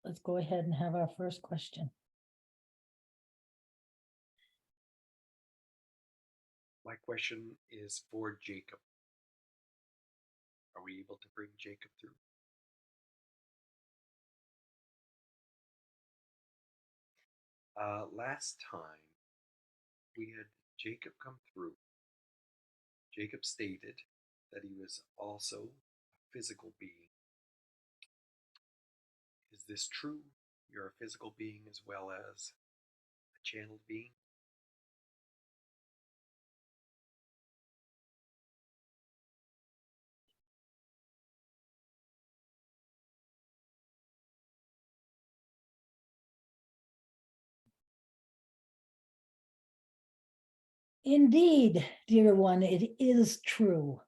Let's go ahead and have our first question. My question is for Jacob. Are we able to bring Jacob through? Last time we had Jacob come through. Jacob stated that he was also a physical being. Is this true? You're a physical being as well as a channeled being? Indeed, dear one, it is true.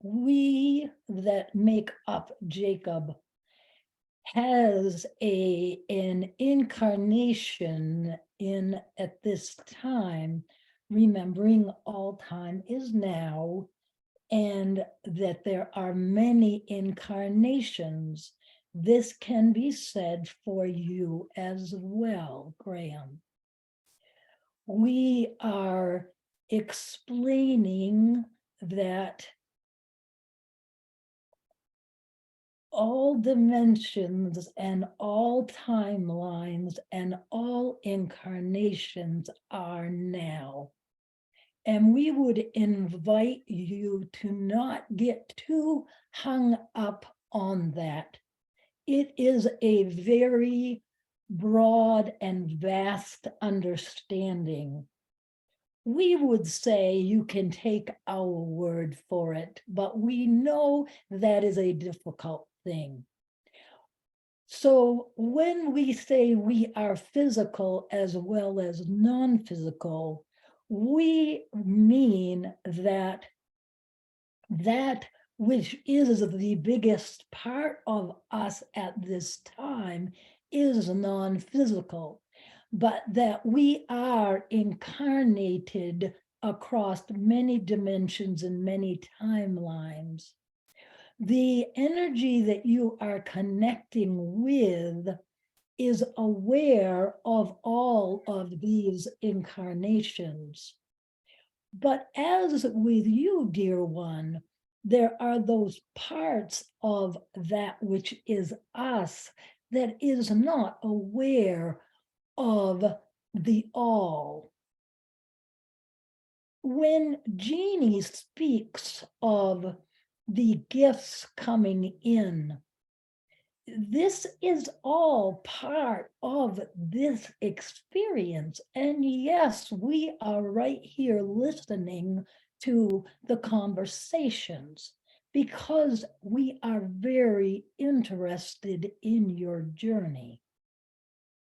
We that make up Jacob has an incarnation in at this time, remembering all time is now, and that there are many incarnations. This can be said for you as well, Graham. We are explaining that all dimensions and all timelines and all incarnations are now. And we would invite you to not get too hung up on that. It is a very broad and vast understanding. We would say you can take our word for it, but we know that is a difficult thing. So when we say we are physical as well as non-physical, we mean that which is the biggest part of us at this time is non-physical, but that we are incarnated across many dimensions and many timelines. The energy that you are connecting with is aware of all of these incarnations. But as with you, dear one, there are those parts of that which is us that is not aware of the all. When Jeannie speaks of the gifts coming in, this is all part of this experience. And yes, we are right here listening to the conversations because we are very interested in your journey.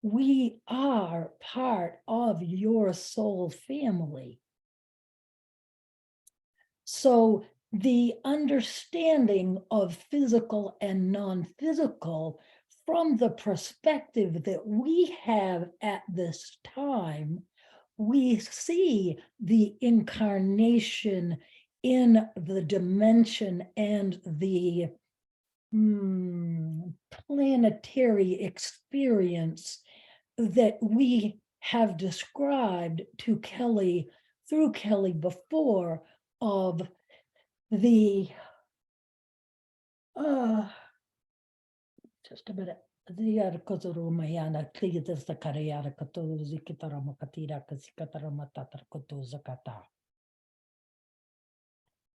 We are part of your soul family. So the understanding of physical and non-physical from the perspective that we have at this time, we see the incarnation in the dimension and the planetary experience that we have described to Kelly, through Kelly before, of the just a minute.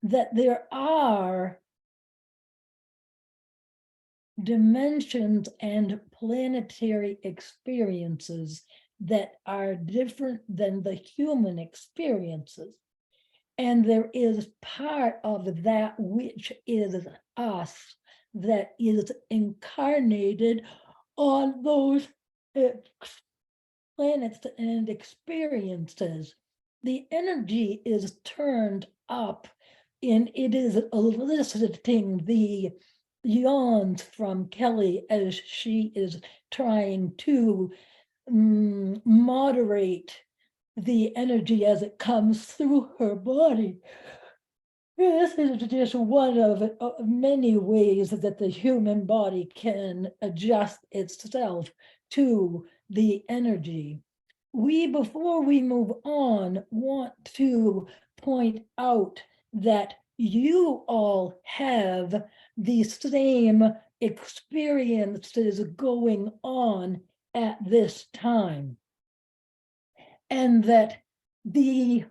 That there are dimensions and planetary experiences that are different than the human experiences. And there is part of that which is us that is incarnated on those planets and experiences. The energy is turned up and it is eliciting the yawns from Kelly as she is trying to moderate the energy as it comes through her body. This is just one of many ways that the human body can adjust itself to the energy. Before we move on, want to point out that you all have the same experiences going on at this time. And that the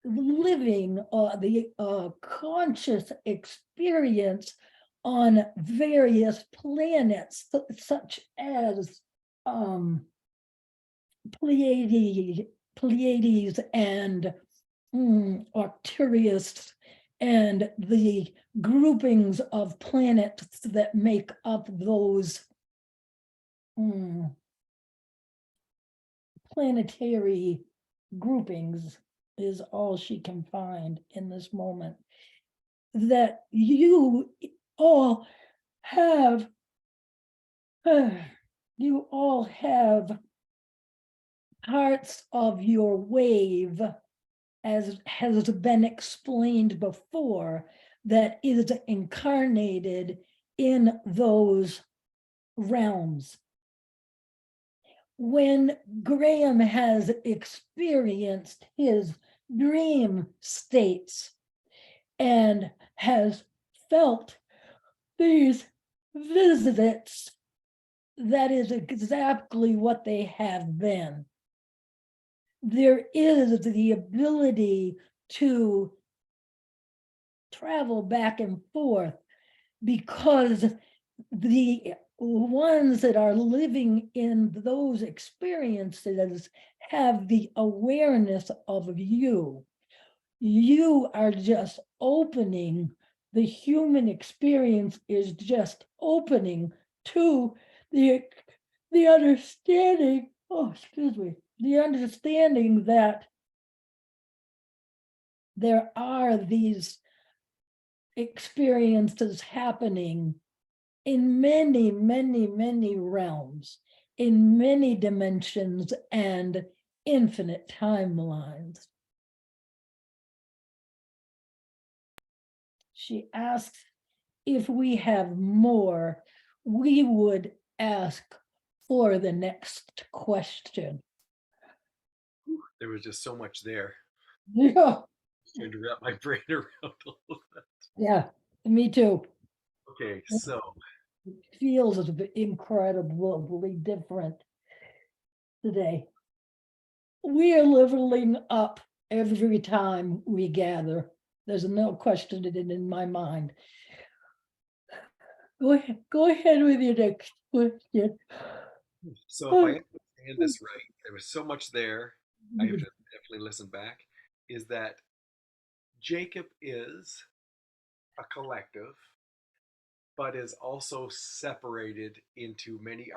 living the conscious experience on various planets such as Pleiades and Arcturus and the groupings of planets that make up those planetary groupings is all she can find in this moment. That you all have, parts of your wave, as has been explained before, that is incarnated in those realms. When Graham has experienced his dream states and has felt these visits, that is exactly what they have been. There is the ability to travel back and forth because the ones that are living in those experiences have the awareness of you. You are just opening, the human experience is just opening to the understanding, the understanding that there are these experiences happening in many, many, many realms, in many dimensions and infinite timelines. She asks if we have more, we would ask for the next question. There was just so much there. Yeah, Trying to wrap my brain around a little bit. yeah, me too. Okay, so It feels incredibly different today. We are leveling up every time we gather. There's no question in my mind. Go ahead with your next question. so if I understand this right, there was so much there. I have to definitely listen back. Is that Jacob is a collective, but is also separated into many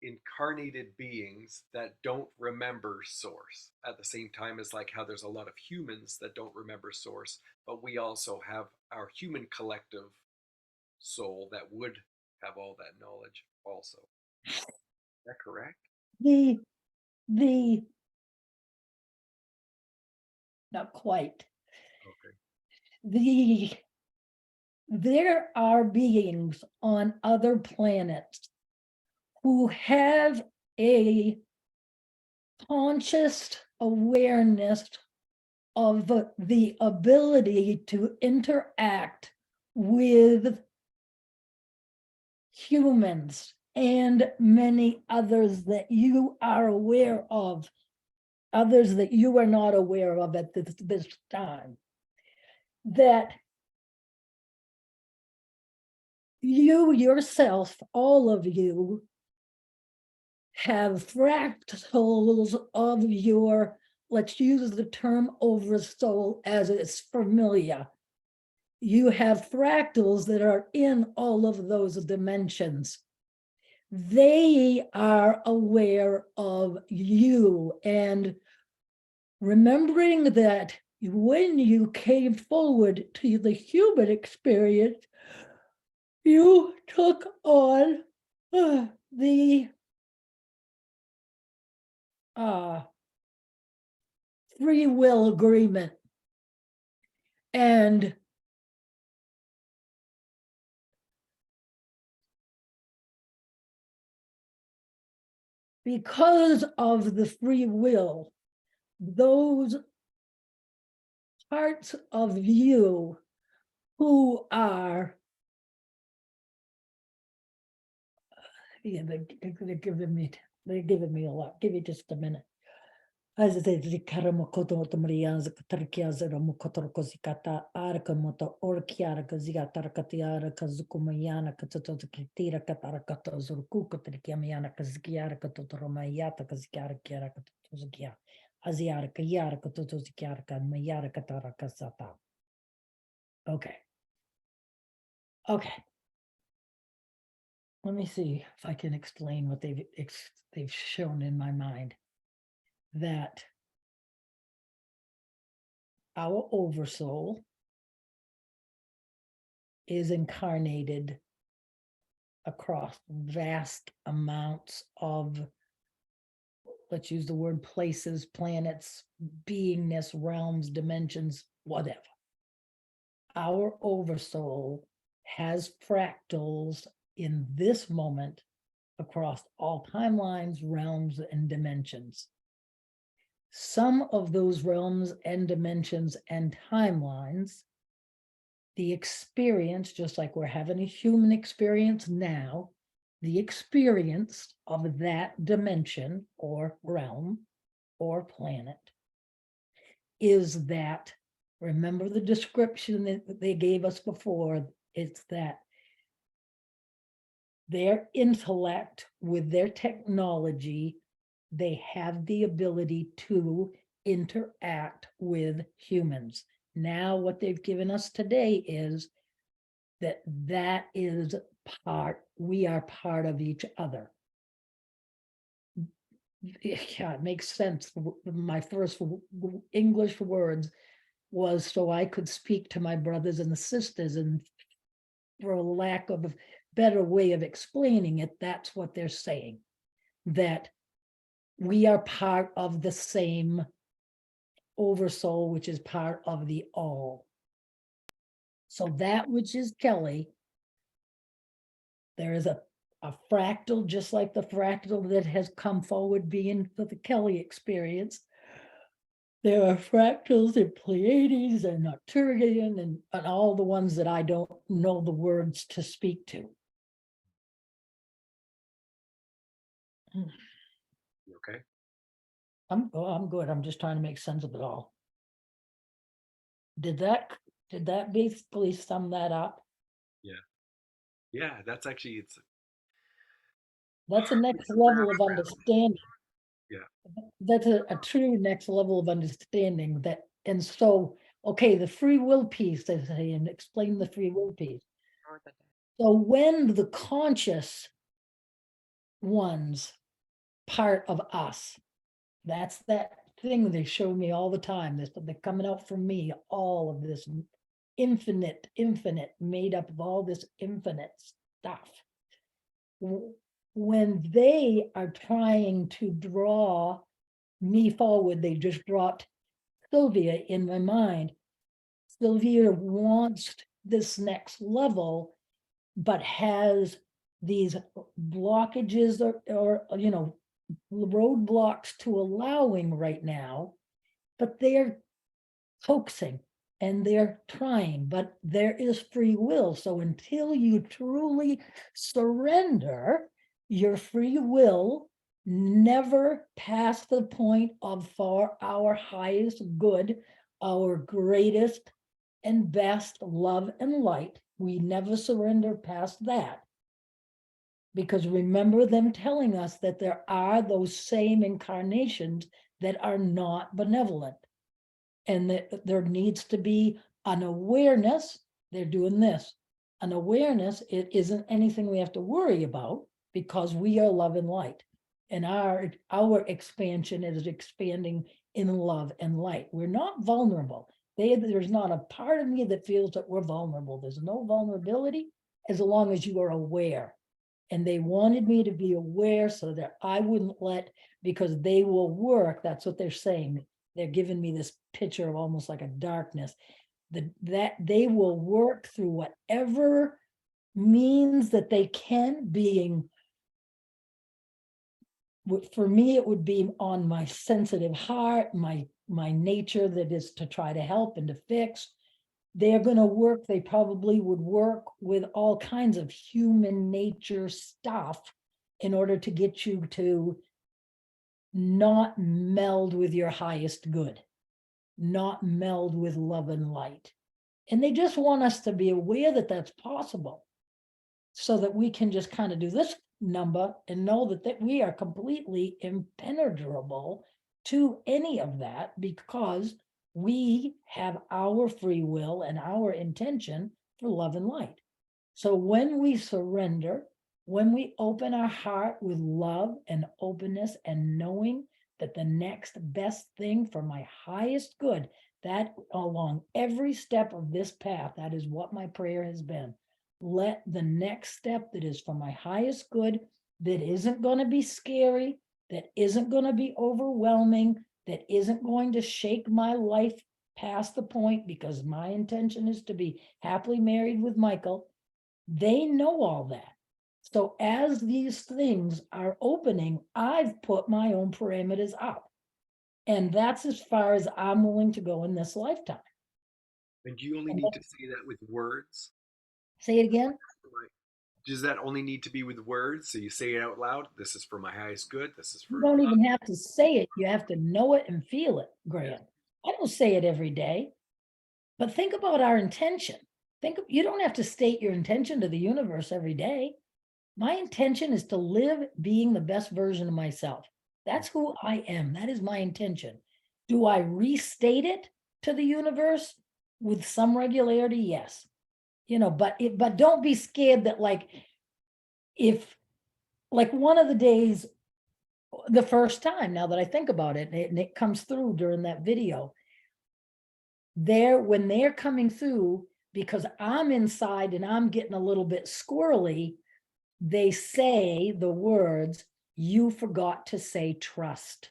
incarnated beings that don't remember source at the same time as like how there's a lot of humans that don't remember source, but we also have our human collective soul that would have all that knowledge also. Is that correct? The not quite. Okay. There are beings on other planets who have a conscious awareness of the ability to interact with humans and many others that you are aware of, others that you are not aware of at this time. That you yourself, all of you, have fractals of your, let's use the term oversoul as it's familiar. You have fractals that are in all of those dimensions. They are aware of you, and remembering that when you came forward to the human experience, you took on the free will agreement. And because of the free will, those parts of you who are, yeah, they're giving me a lot. Give me just a minute. As I said, Ricardo Koto Marians, Tarkias, Ramokotoro Kosikata, Arca Moto, Orkiara, Kazigata, Katiara, Kazukumayana, Katotokitira, Katarakato, Zurkuka, Trikiamiana, Kazikiara, Katotoromayata, Kazikiara, Kiara, Katozukia, Aziara, Kayara, Katotozikiara, Mayara, Katara, Kasata. Okay. Okay. Let me see if I can explain what they've shown in my mind. That our oversoul is incarnated across vast amounts of, let's use the word places, planets, beingness, realms, dimensions, whatever. Our oversoul has fractals in this moment across all timelines, realms, and dimensions. Some of those realms and dimensions and timelines, the experience, just like we're having a human experience now, the experience of that dimension or realm or planet is that, remember the description that they gave us before, it's that their intellect with their technology, they have the ability to interact with humans. Now, what they've given us today is that is we are part of each other. Yeah, it makes sense. My first English words was so I could speak to my brothers and sisters, and for a lack of a better way of explaining it, that's what they're saying, that we are part of the same oversoul, which is part of the all. So that which is Kelly, there is a fractal, just like the fractal that has come forward being for the Kelly experience. There are fractals in Pleiades and Arcturian and all the ones that I don't know the words to speak to. You okay? I'm good. I'm just trying to make sense of it all. Did that basically sum that up? Yeah, that's actually That's a next it's a level rabbit of rattle. understanding. Yeah. That's a true next level of understanding that, and so, okay, the free will piece, they say, and explain the free will piece. So when the conscious ones, part of us, that's that thing they show me all the time, this, they're coming out from me, all of this infinite, made up of all this infinite stuff. When they are trying to draw me forward, they just brought Sylvia in my mind. Sylvia wants this next level, but has these blockages or roadblocks to allowing right now, but they're coaxing and they're trying, but there is free will. So until you truly surrender your free will, never past the point of for our highest good, our greatest and best love and light, we never surrender past that. Because remember them telling us that there are those same incarnations that are not benevolent. And that there needs to be an awareness, they're doing this. An awareness, it isn't anything we have to worry about because we are love and light. And our expansion is expanding in love and light. We're not vulnerable. There's not a part of me that feels that we're vulnerable. There's no vulnerability as long as you are aware. And they wanted me to be aware so that I wouldn't let, because they will work, that's what they're saying. they're giving me this picture of almost like a darkness, that they will work through whatever means that they can, being, for me, it would be on my sensitive heart, my nature that is to try to help and to fix. They're gonna work, they probably would work with all kinds of human nature stuff in order to get you to not meld with your highest good, not meld with love and light. And they just want us to be aware that that's possible, so that we can just kind of do this number and know that we are completely impenetrable to any of that, because we have our free will and our intention for love and light. So when we surrender, when we open our heart with love and openness and knowing that the next best thing for my highest good, that along every step of this path, that is what my prayer has been. Let the next step that is for my highest good, that isn't going to be scary, that isn't going to be overwhelming, that isn't going to shake my life past the point, because my intention is to be happily married with Michael. They know all that. So as these things are opening, I've put my own parameters up. And that's as far as I'm willing to go in this lifetime. And do you only need to say that with words? Say it again. Does that only need to be with words? So you say it out loud. This is for my highest good. This is You for don't love. even have to say it. You have to know it and feel it, Grant. I don't say it every day, but think about our intention. You don't have to state your intention to the universe every day. My intention is to live being the best version of myself. That's who I am. That is my intention. Do I restate it to the universe with some regularity? Yes. But don't be scared that, like, if, like, one of the days, the first time, now that I think about it, and it comes through during that video, when they're coming through, because I'm inside and I'm getting a little bit squirrely, they say the words, "You forgot to say trust."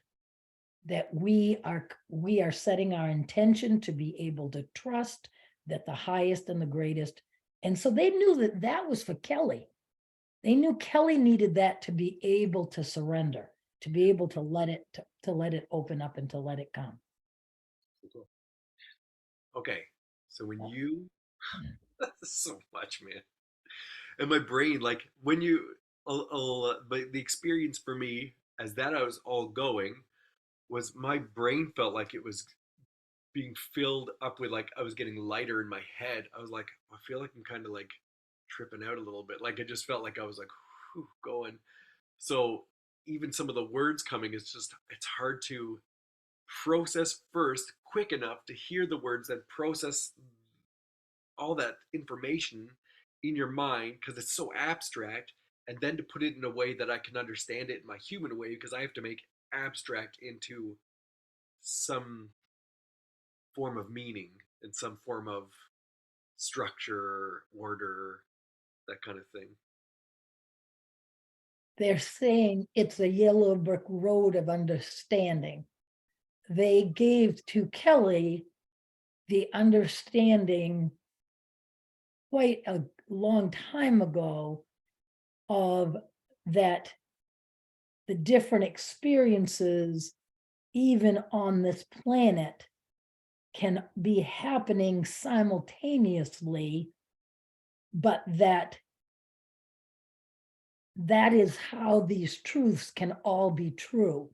That we are setting our intention to be able to trust that the highest and the greatest. And so they knew that that was for Kelly. They knew Kelly needed that to be able to surrender, to be able to let it open up and to let it come. Okay. So when you, that's so much, man. And my brain, like when you, but the experience for me as that I was all going was my brain felt like it was being filled up with, like I was getting lighter in my head. I was like, I feel like I'm kind of like tripping out a little bit. Like it just felt like I was like whew, going. So even some of the words coming, it's hard to process first quick enough to hear the words, then process all that information in your mind because it's so abstract, and then to put it in a way that I can understand it in my human way, because I have to make abstract into some form of meaning and some form of structure, order, that kind of thing. They're saying it's a yellow brick road of understanding. They gave to Kelly the understanding quite a long time ago of that the different experiences, even on this planet, can be happening simultaneously, but that is how these truths can all be true.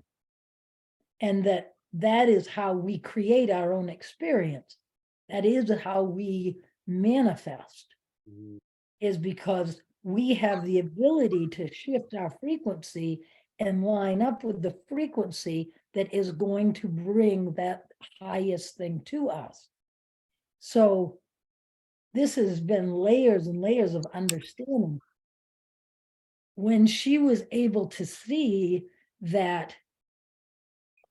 And that is how we create our own experience. That is how we manifest, Mm. is because we have the ability to shift our frequency and line up with the frequency that is going to bring that highest thing to us. So this has been layers and layers of understanding. When she was able to see that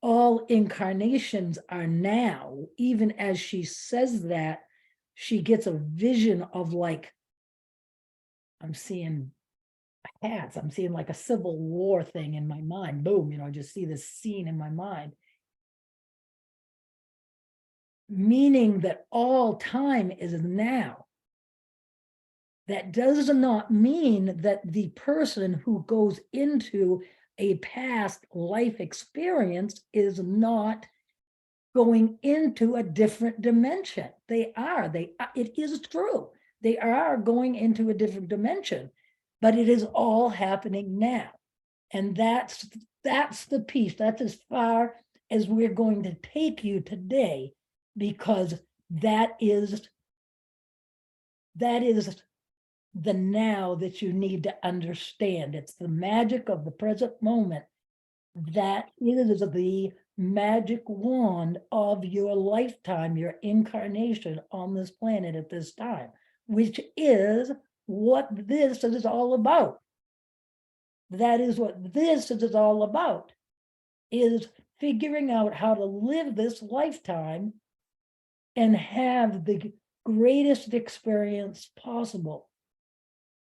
all incarnations are now, even as she says that, she gets a vision of, like, I'm seeing hats, I'm seeing like a Civil War thing in my mind. Boom, I just see this scene in my mind. meaning that all time is now. That does not mean that the person who goes into a past life experience is not going into a different dimension. They are, it is true. They are going into a different dimension, but it is all happening now. And that's the piece. That's as far as we're going to take you today, because that is the now that you need to understand. It's the magic of the present moment. That is the magic wand of your lifetime, your incarnation on this planet at this time, which is what this is all about. That is what this is all about, is figuring out how to live this lifetime and have the greatest experience possible.